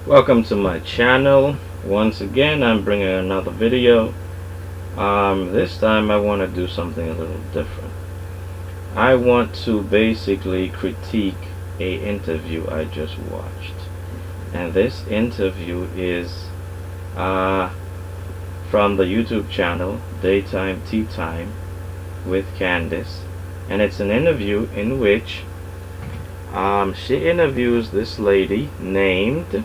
Welcome to my channel. Once again, I'm bringing another video. This time I want to do something a little different. I want to basically critique a interview I just watched, and this interview is from the YouTube channel Daytime Tea Time with Candice, and it's an interview in which she interviews this lady named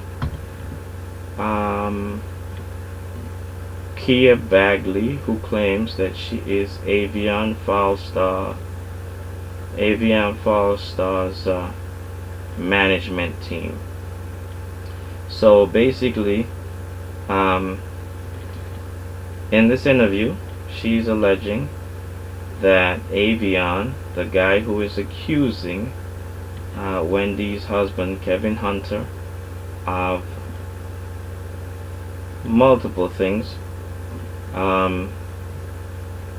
Keeah Bagley, who claims that she is Aveon Falstar's management team. So basically, in this interview, she's alleging that Aveon, the guy who is accusing Wendy's husband, Kevin Hunter, of multiple things,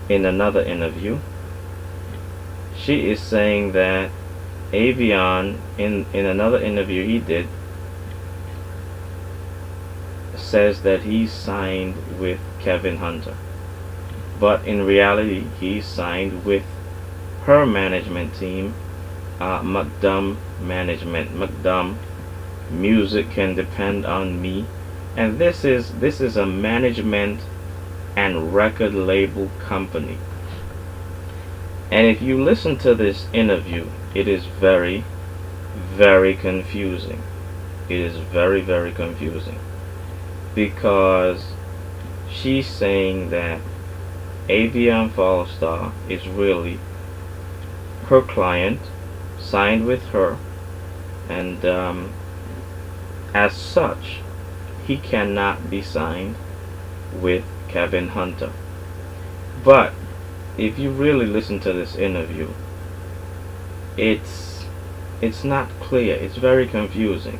in another interview, she is saying that Aveon, in another interview he did, says that he signed with Kevin Hunter, but in reality he signed with her management team, MCDOM management. MCDOM, Music Can Depend on Me, and this is a management and record label company. And if you listen to this interview, it is very, very confusing. It is very, very confusing, because she's saying that Aveon Falstar is really her client, signed with her, and as such, he cannot be signed with Kevin Hunter. But if you really listen to this interview, it's not clear. It's very confusing.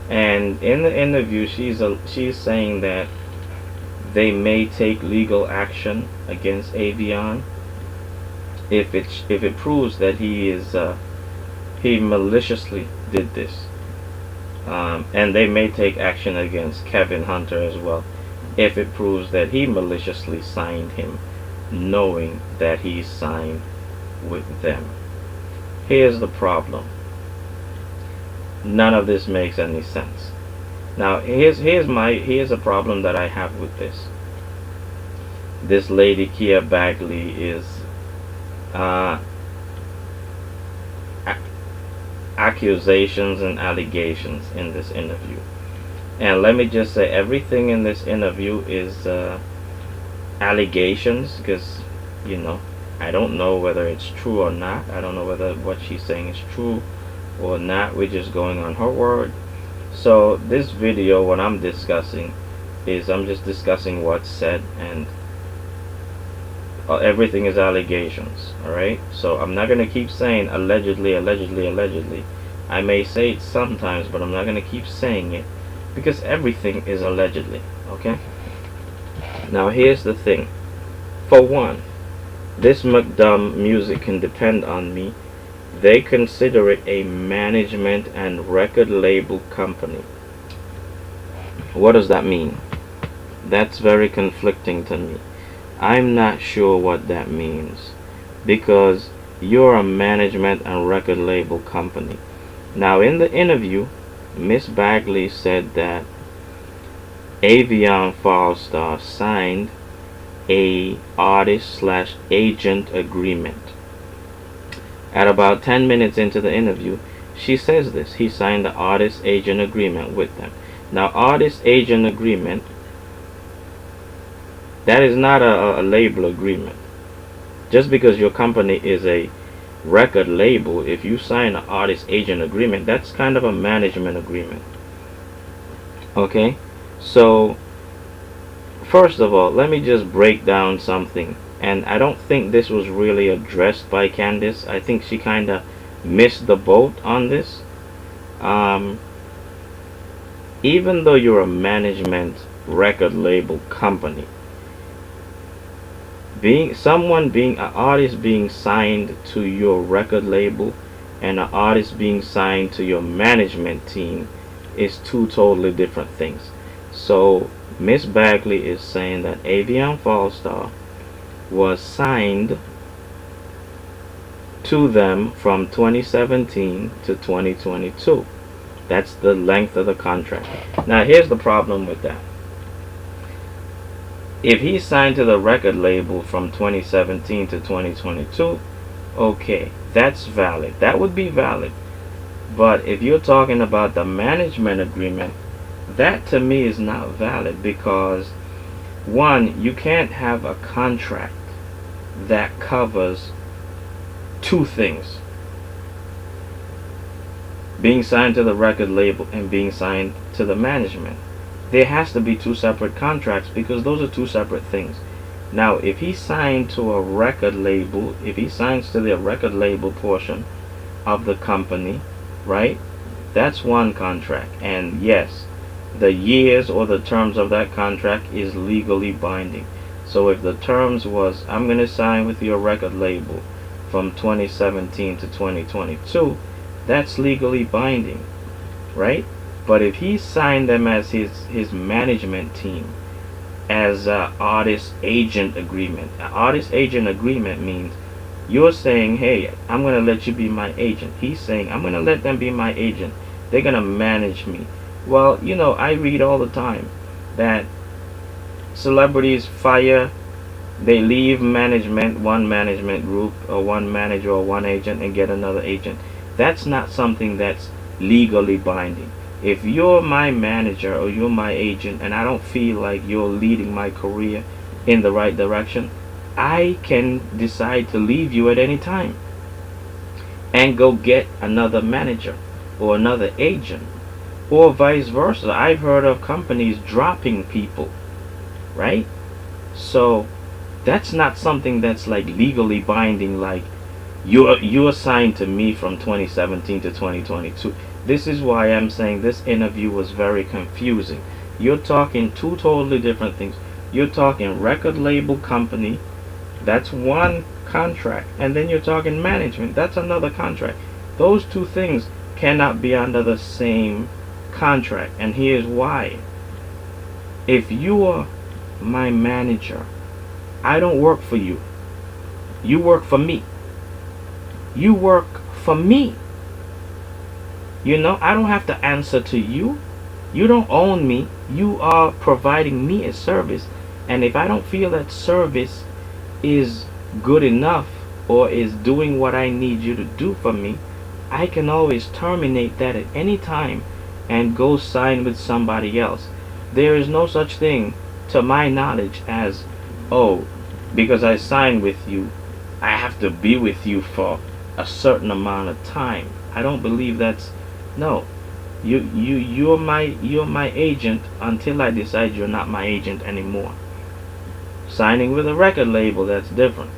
And in the interview, she's saying that they may take legal action against Aveon if it proves that he maliciously did this, and they may take action against Kevin Hunter as well if it proves that he maliciously signed him, knowing that he signed with them. Here's the problem. None of this makes any sense. Now here's a problem that I have with this. This lady Keeah Bagley is accusations and allegations in this interview. And let me just say, everything in this interview is allegations, because I don't know whether it's true or not. I don't know whether what she's saying is true or not. We're just going on her word. So this video, what I'm discussing is, I'm just discussing what's said, and everything is allegations. Alright, so I'm not going to keep saying allegedly. I may say it sometimes, but I'm not going to keep saying it, because everything is allegedly. Okay, now here's the thing. For one, this MCDOM, Music Can Depend on Me, they consider it a management and record label company. What does that mean? That's very conflicting to me. I'm not sure what that means, because you're a management and record label company. Now in the interview, Miss Bagley said that Aveon Falstar signed a artist/agent agreement. At about 10 minutes into the interview, she says this: he signed the artist-agent agreement with them. Now, artist-agent agreement, that is not a label agreement. Just because your company is a record label, if you sign an artist-agent agreement, that's kind of a management agreement. Okay, so first of all, let me just break down something. And I don't think this was really addressed by Candice. I think she kind of missed the boat on this. Even though you're a management record label company, being an artist being signed to your record label and an artist being signed to your management team is two totally different things. So Miss Bagley is saying that Aveon Falstar was signed to them from 2017 to 2022. That's the length of the contract. Now here's the problem with that. If he signed to the record label from 2017 to 2022, okay, that's valid. That would be valid. But if you're talking about the management agreement, that to me is not valid, because one, you can't have a contract that covers two things: being signed to the record label and being signed to the management. There has to be two separate contracts, because those are two separate things. Now, if he signed to a record label, if he signs to the record label portion of the company, right, that's one contract. And yes, the years or the terms of that contract is legally binding. So if the terms was, I'm going to sign with your record label from 2017 to 2022, that's legally binding, right? But if he signed them as his management team, as a artist agent agreement, an artist agent agreement means you're saying, hey, I'm going to let you be my agent. He's saying, I'm going to let them be my agent. They're going to manage me. Well, you know, I read all the time that celebrities fire, they leave management, one management group or one manager or one agent, and get another agent. That's not something that's legally binding. If you're my manager or you're my agent and I don't feel like you're leading my career in the right direction, I can decide to leave you at any time and go get another manager or another agent, or vice versa. I've heard of companies dropping people, right? So that's not something that's like legally binding, like you're assigned to me from 2017 to 2022. This is why I'm saying this interview was very confusing. You're talking two totally different things. You're talking record label company, that's one contract, and then you're talking management, that's another contract. Those two things cannot be under the same contract, and here's why. If you are my manager, I don't work for you. You work for me. You work for me. You know, I don't have to answer to you. You don't own me. You are providing me a service, and if I don't feel that service is good enough or is doing what I need you to do for me, I can always terminate that at any time and go sign with somebody else. There is no such thing, to my knowledge, as, oh, because I signed with you, I have to be with you for a certain amount of time. I don't believe that's, no. You're my agent until I decide you're not my agent anymore. Signing with a record label, that's different.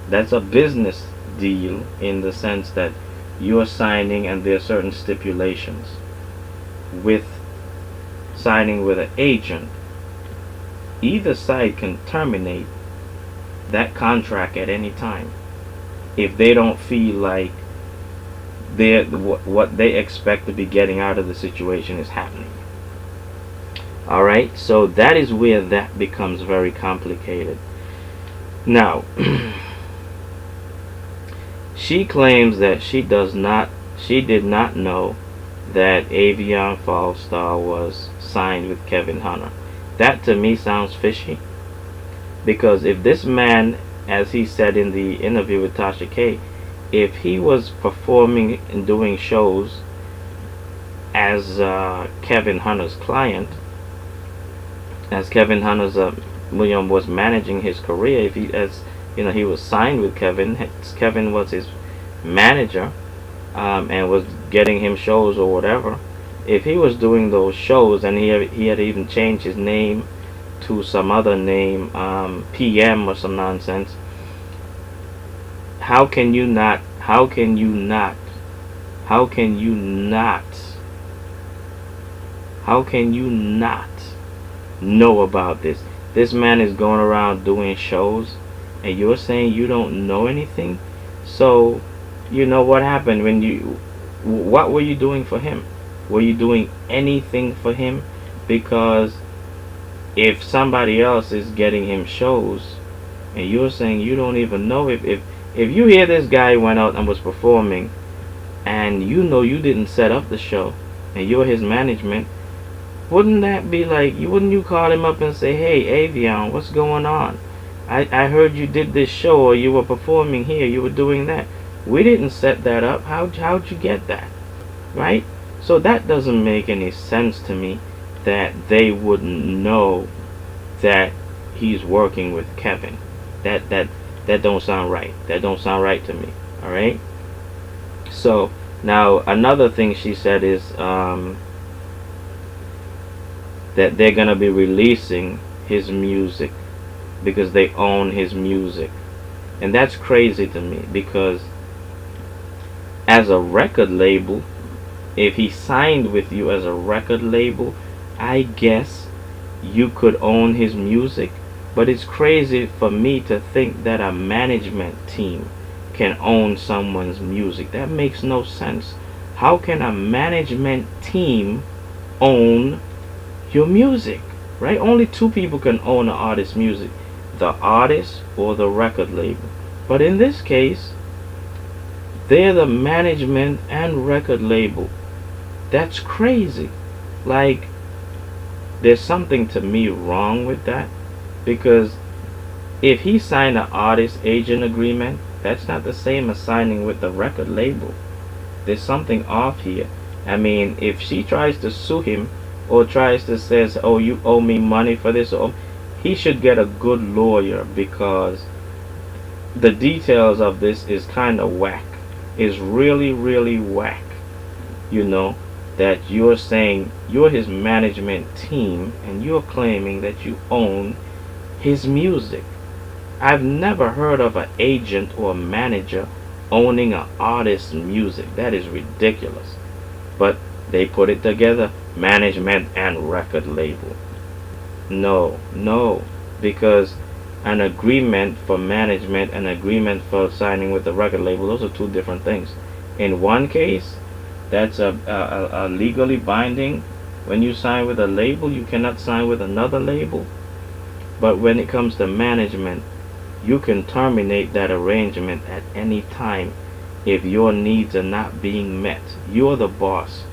That's a business deal in the sense that you're signing and there are certain stipulations. With signing with an agent, either side can terminate that contract at any time if they don't feel like what they expect to be getting out of the situation is happening. Alright, so that is where that becomes very complicated. Now, she claims that she did not know that Aveon Falstar was signed with Kevin Hunter. That to me sounds fishy, because if this man, as he said in the interview with Tasha K, if he was performing and doing shows as Kevin Hunter's client, as Kevin Hunter's William was managing his career, if he, as you know, he was signed with Kevin, Kevin was his manager, and was getting him shows or whatever. If he was doing those shows and he had even changed his name to some other name, PM or some nonsense, how can you not know about this? This man is going around doing shows and you're saying you don't know anything. So you know what happened when what were you doing for him? Were you doing anything for him? Because if somebody else is getting him shows, and you're saying you don't even know if you hear this guy went out and was performing, and you know you didn't set up the show, and you're his management, wouldn't that be like, wouldn't you call him up and say, hey, Aveon, what's going on? I heard you did this show, or you were performing here, you were doing that. We didn't set that up. How'd you get that? Right? So that doesn't make any sense to me, that they wouldn't know that he's working with Kevin. That don't sound right. That don't sound right to me. All right? So now another thing she said is that they're gonna be releasing his music because they own his music. And that's crazy to me, because as a record label, if he signed with you as a record label, I guess you could own his music. But it's crazy for me to think that a management team can own someone's music. That makes no sense. How can a management team own your music? Right? Only two people can own an artist's music, the artist or the record label. But in this case, they're the management and record label. That's crazy. Like, there's something to me wrong with that, because if he signed an artist agent agreement, that's not the same as signing with the record label. There's something off here. I mean, if she tries to sue him, or tries to says, oh, you owe me money for this, or he should get a good lawyer, because the details of this is kind of whack. Is really, really whack. You know, that you're saying you're his management team and you're claiming that you own his music. I've never heard of an agent or a manager owning an artist's music. That is ridiculous. But they put it together, management and record label. No, because an agreement for management and agreement for signing with the record label, those are two different things. In one case, that's a legally binding. When you sign with a label, you cannot sign with another label. But when it comes to management, you can terminate that arrangement at any time if your needs are not being met. You're the boss.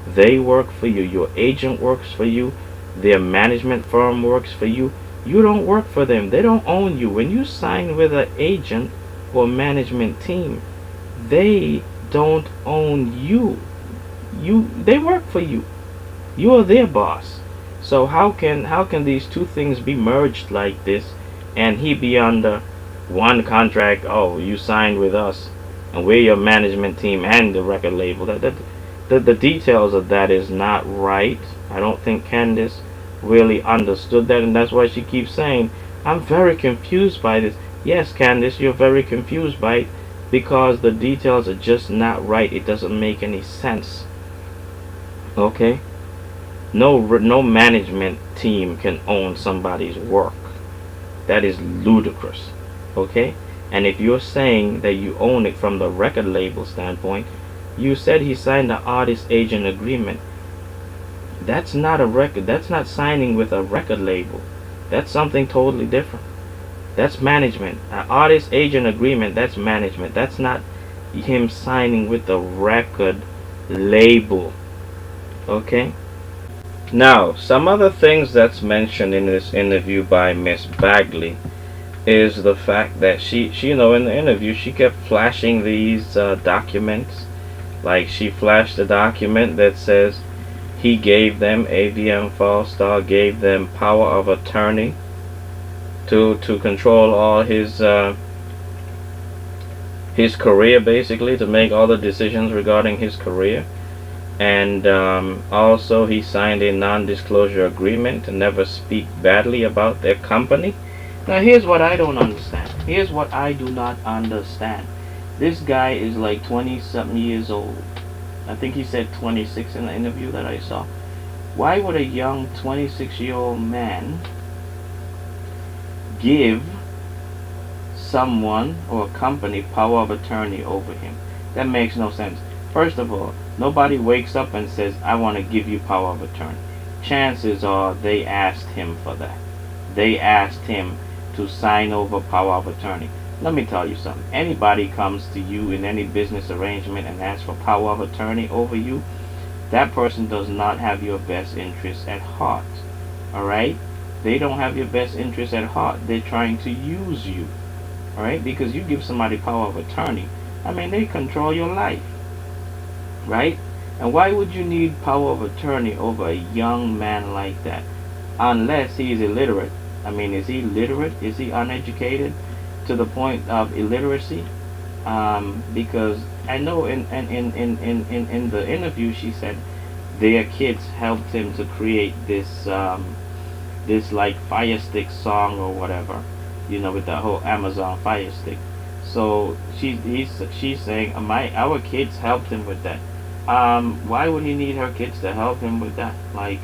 They work for you. Your agent works for you. Their management firm works for you. You don't work for them. They don't own you. When you sign with an agent or management team, they don't own you. They work for you. You are their boss. So how can these two things be merged like this, and he be under one contract? Oh, you signed with us, and we're your management team and the record label. The details of that is not right. I don't think Candace really understood that, and that's why she keeps saying, I'm very confused by this. Yes, Candace, you're very confused by it, because the details are just not right. It doesn't make any sense. Okay? No management team can own somebody's work. That is ludicrous. Okay? And if you're saying that you own it from the record label standpoint, you said he signed an artist agent agreement. That's not a record. That's not signing with a record label. That's something totally different. That's management. An artist agent agreement, that's management. That's not him signing with the record label. Okay? Now, some other things that's mentioned in this interview by Miss Bagley is the fact that she in the interview, she kept flashing these documents. Like, she flashed a document that says he gave them, Aveon Falstar gave them power of attorney to control all his career, basically, to make all the decisions regarding his career. And also he signed a non-disclosure agreement to never speak badly about their company. Now here's what I don't understand. Here's what I do not understand. This guy is like 20-something years old. I think he said 26 in the interview that I saw. Why would a young 26-year-old man give someone or a company power of attorney over him? That makes no sense. First of all, Nobody wakes up and says, I want to give you power of attorney. Chances are they asked him for that. They asked him to sign over power of attorney. Let me tell you something. Anybody comes to you in any business arrangement and asks for power of attorney over you, that person does not have your best interest at heart. Alright? They don't have your best interest at heart. They're trying to use you. Alright? Because you give somebody power of attorney, I mean, they control your life. Right? And why would you need power of attorney over a young man like that? Unless he is illiterate. I mean, is he literate? Is he uneducated to the point of illiteracy? Because I know in the interview she said their kids helped him to create this this like Fire Stick song or whatever, you know, with the whole Amazon Fire Stick. So she's saying our kids helped him with that. Why would he need her kids to help him with that? Like,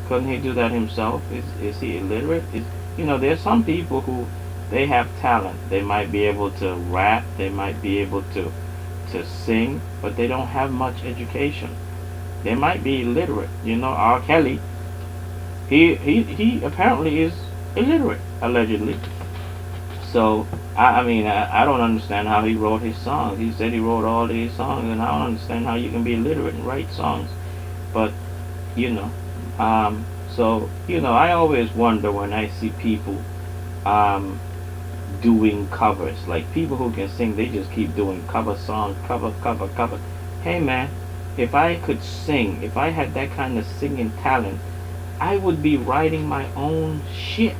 couldn't he do that himself? Is he illiterate? You know, there's some people who they have talent. They might be able to rap. They might be able to sing, but they don't have much education. They might be illiterate. You know, R. Kelly, he apparently is illiterate, allegedly. So I mean I don't understand how he wrote his songs. He said he wrote all these songs, and I don't understand how you can be illiterate and write songs. But you know, so you know, I always wonder when I see people doing covers, like people who can sing, they just keep doing cover songs, cover. Hey man, if I could sing, if I had that kind of singing talent, I would be writing my own shit.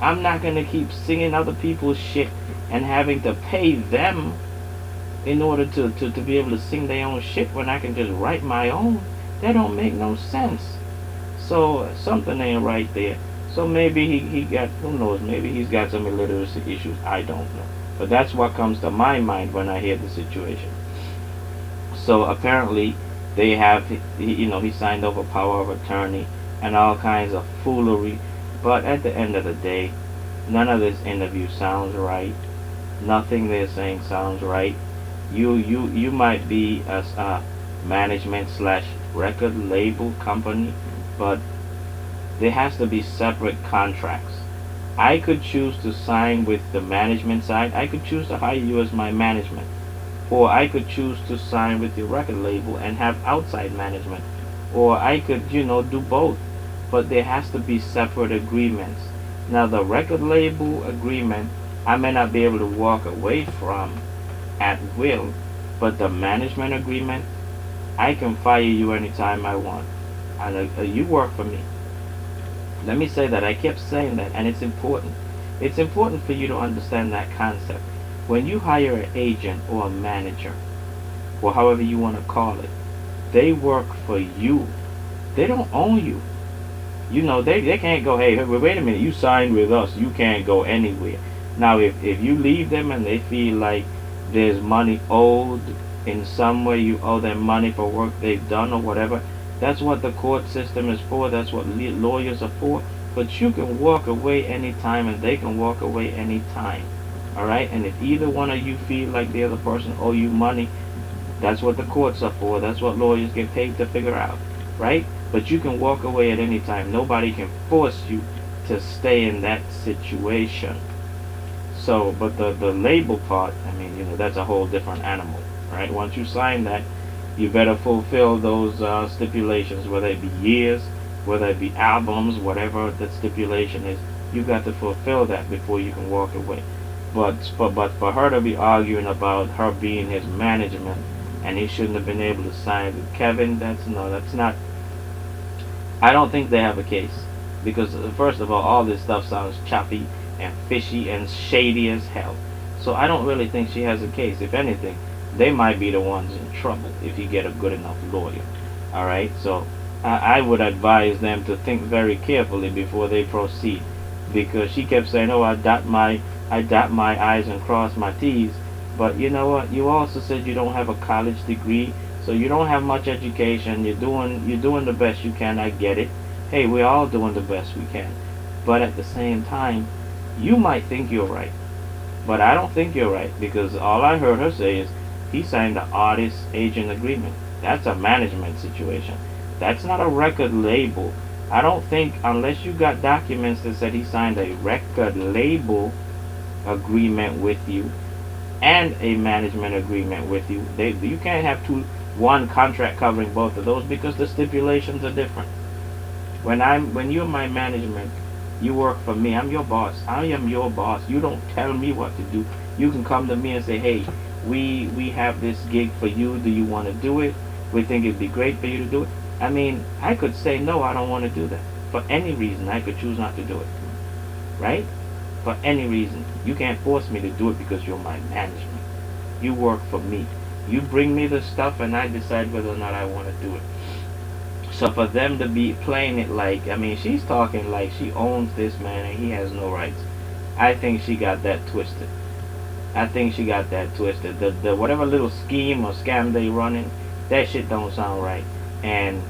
I'm not going to keep singing other people's shit and having to pay them in order to be able to sing their own shit when I can just write my own. That don't make no sense. So something ain't right there. So maybe he got, who knows, maybe he's got some illiteracy issues. I don't know. But that's what comes to my mind when I hear the situation. So apparently they have, he signed over power of attorney and all kinds of foolery. But at the end of the day, none of this interview sounds right. Nothing they're saying sounds right. You might be a management / record label company, but there has to be separate contracts. I could choose to sign with the management side. I could choose to hire you as my management. Or I could choose to sign with the record label and have outside management. Or I could, do both. But there has to be separate agreements. Now the record label agreement, I may not be able to walk away from at will, but the management agreement, I can fire you anytime I want. And you work for me. Let me say that. I kept saying that, and it's important. It's important for you to understand that concept. When you hire an agent or a manager, or however you want to call it, they work for you. They don't own you. They can't go, hey, wait a minute, you signed with us, you can't go anywhere. Now, if you leave them and they feel like there's money owed in some way, you owe them money for work they've done or whatever, that's what the court system is for, that's what lawyers are for. But you can walk away anytime and they can walk away anytime. Alright? And if either one of you feel like the other person owe you money, that's what the courts are for, that's what lawyers get paid to figure out. Right? But you can walk away at any time. Nobody can force you to stay in that situation. So, but the label part, I mean, that's a whole different animal, right? Once you sign that, you better fulfill those stipulations, whether it be years, whether it be albums, whatever the stipulation is. You got to fulfill that before you can walk away. But for her to be arguing about her being his management and he shouldn't have been able to sign with Kevin, that's not. I don't think they have a case, because first of all this stuff sounds choppy and fishy and shady as hell. So I don't really think she has a case. If anything, they might be the ones in trouble if you get a good enough lawyer. Alright, so I would advise them to think very carefully before they proceed, because she kept saying, oh, I dot my I's and cross my T's. But you know what? You also said you don't have a college degree. So you don't have much education. You're doing the best you can. I get it. Hey, we're all doing the best we can. But at the same time, you might think you're right. But I don't think you're right, because all I heard her say is he signed the artist agent agreement. That's a management situation. That's not a record label. I don't think, unless you got documents that said he signed a record label agreement with you and a management agreement with you. You can't have one contract covering both of those because the stipulations are different. When you're my management, you work for me. I'm your boss. I am your boss. You don't tell me what to do. You can come to me and say, hey, we have this gig for you. Do you want to do it? We think it'd be great for you to do it. I mean, I could say, no, I don't want to do that. For any reason, I could choose not to do it. Right? For any reason. You can't force me to do it because you're my management. You work for me. You bring me the stuff and I decide whether or not I want to do it. So for them to be playing it like, I mean, she's talking like she owns this man and he has no rights. I think she got that twisted. I think she got that twisted. The whatever little scheme or scam they running, that shit don't sound right. And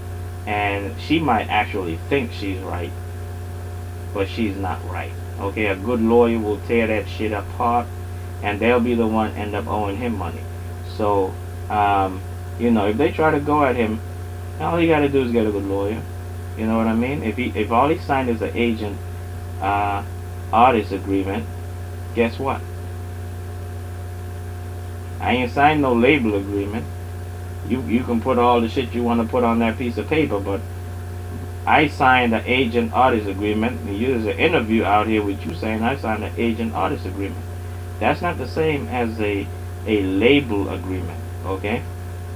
she might actually think she's right, but she's not right. Okay, a good lawyer will tear that shit apart, and they'll be the one end up owing him money. So, if they try to go at him, all he got to do is get a good lawyer. You know what I mean? If all he signed is an agent artist agreement, guess what? I ain't signed no label agreement. You can put all the shit you want to put on that piece of paper, but I signed an agent artist agreement. And there's an interview out here with you saying I signed an agent artist agreement. That's not the same as a label agreement, okay?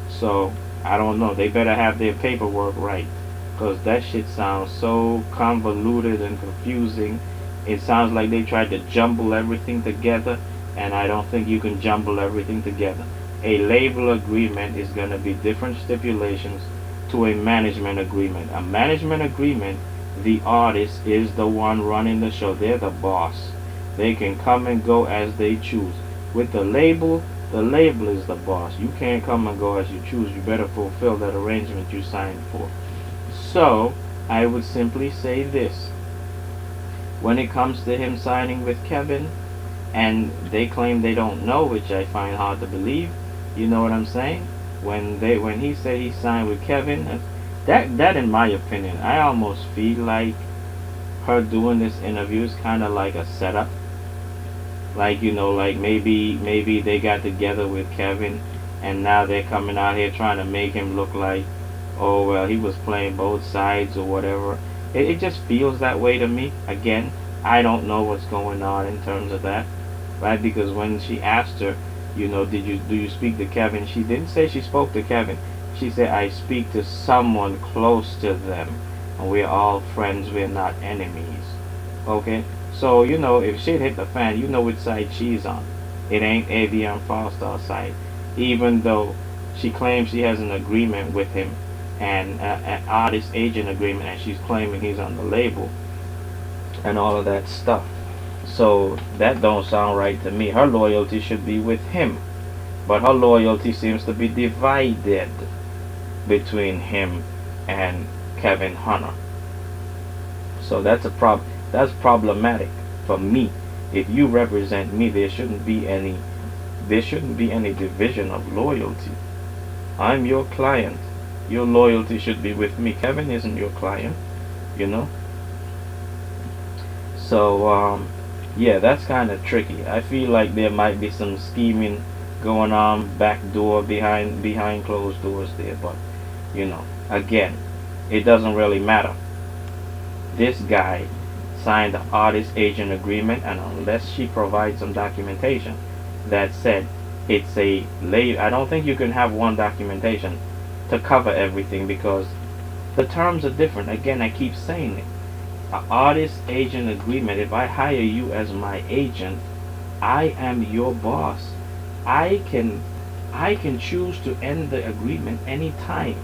So I don't know. They better have their paperwork right, because that shit sounds so convoluted and confusing. It sounds like they tried to jumble everything together, and I don't think you can jumble everything together. A label agreement is going to be different stipulations to a management agreement. A management agreement, the artist is the one running the show. They're the boss. They can come and go as they choose. With the label is the boss. You can't come and go as you choose. You better fulfill that arrangement you signed for. So, I would simply say this. When it comes to him signing with Kevin, and they claim they don't know, which I find hard to believe, you know what I'm saying? When he said he signed with Kevin, that in my opinion, I almost feel like her doing this interview is kind of like a setup. Like, like maybe they got together with Kevin, and now they're coming out here trying to make him look like, oh well, he was playing both sides or whatever. It just feels that way to me. Again, I don't know what's going on in terms of that, right? Because when she asked her, do you speak to Kevin? She didn't say she spoke to Kevin. She said, I speak to someone close to them, and we're all friends. We're not enemies. Okay. So, if shit hit the fan, you know which side she's on. It ain't Aveon Falstar side. Even though she claims she has an agreement with him, and an artist agent agreement, and she's claiming he's on the label, and all of that stuff. So, that don't sound right to me. Her loyalty should be with him. But her loyalty seems to be divided between him and Kevin Hunter. So, that's problematic for me. If you represent me, there shouldn't be any division of loyalty. I'm your client. Your loyalty should be with me. Kevin isn't your client, So yeah, that's kind of tricky. I feel like there might be some scheming going on back door behind closed doors there, but again, it doesn't really matter. This guy signed the artist agent agreement, and unless she provides some documentation that said it's a label, I don't think you can have one documentation to cover everything, because the terms are different. Again, I keep saying it. An artist agent agreement, if I hire you as my agent, I am your boss. I can choose to end the agreement anytime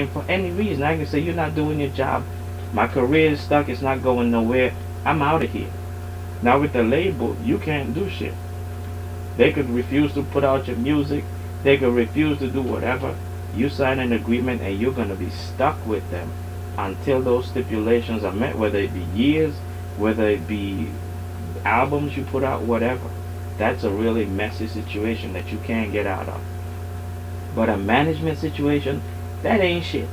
for any reason. I can say, you're not doing your job, my career is stuck, it's not going nowhere, I'm out of here. Now with the label, you can't do shit. They could refuse to put out your music, they could refuse to do whatever. You sign an agreement and you're going to be stuck with them until those stipulations are met, whether it be years, whether it be albums you put out, whatever. That's a really messy situation that you can't get out of. But a management situation, that ain't shit.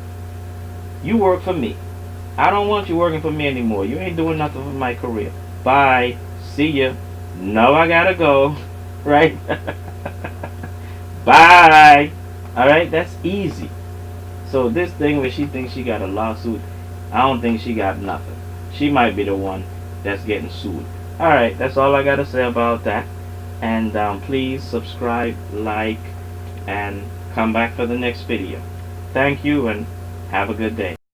You work for me. I don't want you working for me anymore. You ain't doing nothing for my career. Bye. See ya. No, I gotta go. Right? Bye. Alright, that's easy. So this thing where she thinks she got a lawsuit, I don't think she got nothing. She might be the one that's getting sued. Alright, that's all I gotta say about that. And please subscribe, like, and come back for the next video. Thank you and have a good day.